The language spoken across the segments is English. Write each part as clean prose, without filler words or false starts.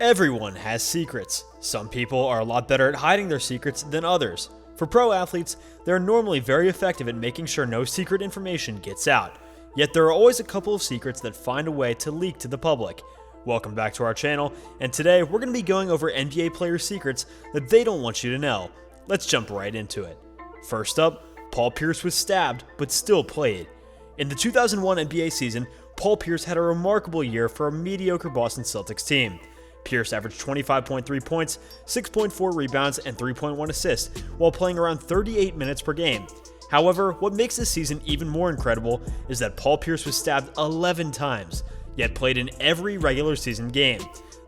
Everyone has secrets. Some people are a lot better at hiding their secrets than others. For pro athletes, they're normally very effective at making sure no secret information gets out. Yet there are always a couple of secrets that find a way to leak to the public. Welcome back to our channel, and today we're going to be going over NBA players' secrets that they don't want you to know. Let's jump right into it. First up, Paul Pierce was stabbed, but still played. In the 2001 NBA season, Paul Pierce had a remarkable year for a mediocre Boston Celtics team. Pierce averaged 25.3 points, 6.4 rebounds, and 3.1 assists while playing around 38 minutes per game. However, what makes this season even more incredible is that Paul Pierce was stabbed 11 times, yet played in every regular season game.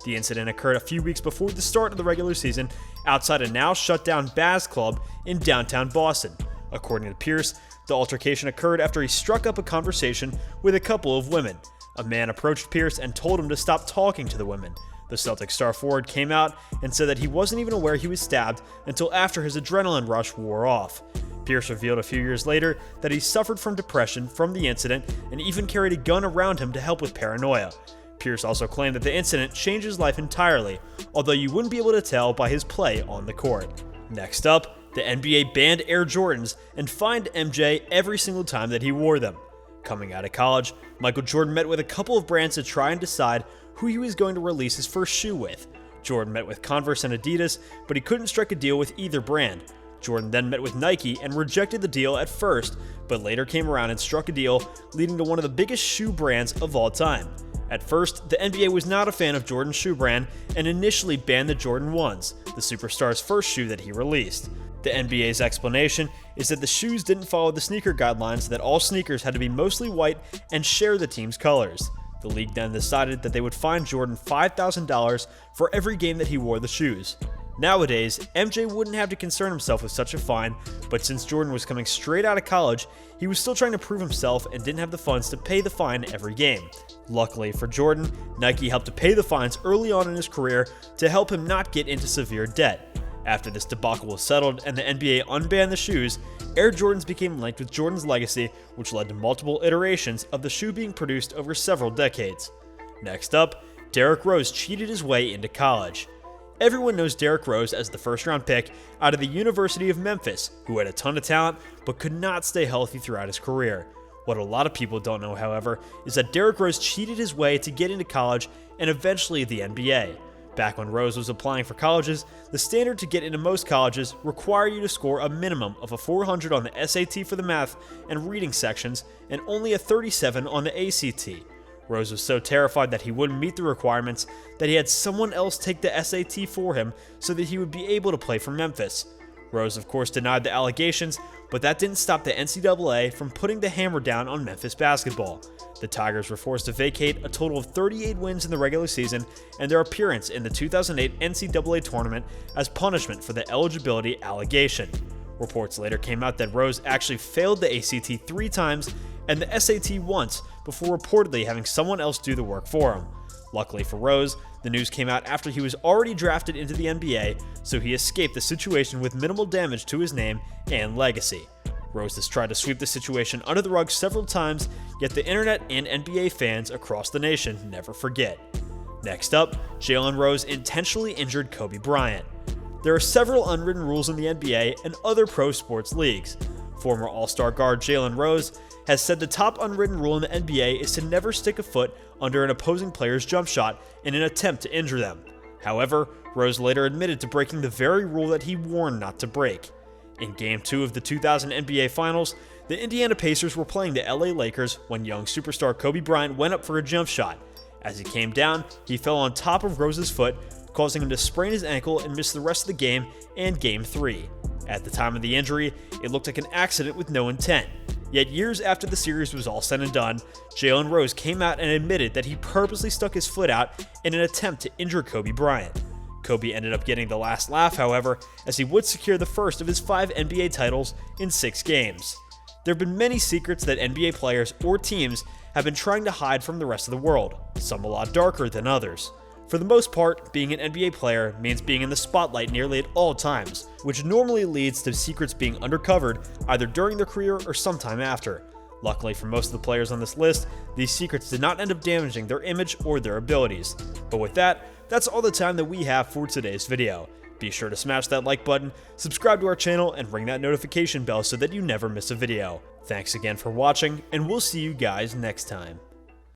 The incident occurred a few weeks before the start of the regular season outside a now shut down Baz Club in downtown Boston. According to Pierce, the altercation occurred after he struck up a conversation with a couple of women. A man approached Pierce and told him to stop talking to the women. The Celtics star forward came out and said that he wasn't even aware he was stabbed until after his adrenaline rush wore off. Pierce revealed a few years later that he suffered from depression from the incident and even carried a gun around him to help with paranoia. Pierce also claimed that the incident changed his life entirely, although you wouldn't be able to tell by his play on the court. Next up, the NBA banned Air Jordans and fined MJ every single time that he wore them. Coming out of college, Michael Jordan met with a couple of brands to try and decide who he was going to release his first shoe with. Jordan met with Converse and Adidas, but he couldn't strike a deal with either brand. Jordan then met with Nike and rejected the deal at first, but later came around and struck a deal, leading to one of the biggest shoe brands of all time. At first, the NBA was not a fan of Jordan's shoe brand and initially banned the Jordan 1s, the superstar's first shoe that he released. The NBA's explanation is that the shoes didn't follow the sneaker guidelines that all sneakers had to be mostly white and share the team's colors. The league then decided that they would fine Jordan $5,000 for every game that he wore the shoes. Nowadays, MJ wouldn't have to concern himself with such a fine, but since Jordan was coming straight out of college, he was still trying to prove himself and didn't have the funds to pay the fine every game. Luckily for Jordan, Nike helped to pay the fines early on in his career to help him not get into severe debt. After this debacle was settled and the NBA unbanned the shoes, Air Jordans became linked with Jordan's legacy, which led to multiple iterations of the shoe being produced over several decades. Next up, Derrick Rose cheated his way into college. Everyone knows Derrick Rose as the first-round pick out of the University of Memphis, who had a ton of talent but could not stay healthy throughout his career. What a lot of people don't know, however, is that Derrick Rose cheated his way to get into college and eventually the NBA. Back when Rose was applying for colleges, the standard to get into most colleges required you to score a minimum of a 400 on the SAT for the math and reading sections and only a 37 on the ACT. Rose was so terrified that he wouldn't meet the requirements that he had someone else take the SAT for him so that he would be able to play for Memphis. Rose, of course, denied the allegations, but that didn't stop the NCAA from putting the hammer down on Memphis basketball. The Tigers were forced to vacate a total of 38 wins in the regular season and their appearance in the 2008 NCAA tournament as punishment for the eligibility allegation. Reports later came out that Rose actually failed the ACT 3 times and the SAT once before reportedly having someone else do the work for him. Luckily for Rose, the news came out after he was already drafted into the NBA, so he escaped the situation with minimal damage to his name and legacy. Rose has tried to sweep the situation under the rug several times, yet the internet and NBA fans across the nation never forget. Next up, Jalen Rose intentionally injured Kobe Bryant. There are several unwritten rules in the NBA and other pro sports leagues. Former All-Star guard Jalen Rose has said the top unwritten rule in the NBA is to never stick a foot under an opposing player's jump shot in an attempt to injure them. However, Rose later admitted to breaking the very rule that he warned not to break. In Game 2 of the 2000 NBA Finals, the Indiana Pacers were playing the LA Lakers when young superstar Kobe Bryant went up for a jump shot. As he came down, he fell on top of Rose's foot, causing him to sprain his ankle and miss the rest of the game and Game 3. At the time of the injury, it looked like an accident with no intent. Yet years after the series was all said and done, Jalen Rose came out and admitted that he purposely stuck his foot out in an attempt to injure Kobe Bryant. Kobe ended up getting the last laugh, however, as he would secure the first of his 5 NBA titles in 6 games. There have been many secrets that NBA players or teams have been trying to hide from the rest of the world, some a lot darker than others. For the most part, being an NBA player means being in the spotlight nearly at all times, which normally leads to secrets being undercovered either during their career or sometime after. Luckily for most of the players on this list, these secrets did not end up damaging their image or their abilities. But with that, that's all the time that we have for today's video. Be sure to smash that like button, subscribe to our channel, and ring that notification bell so that you never miss a video. Thanks again for watching, and we'll see you guys next time.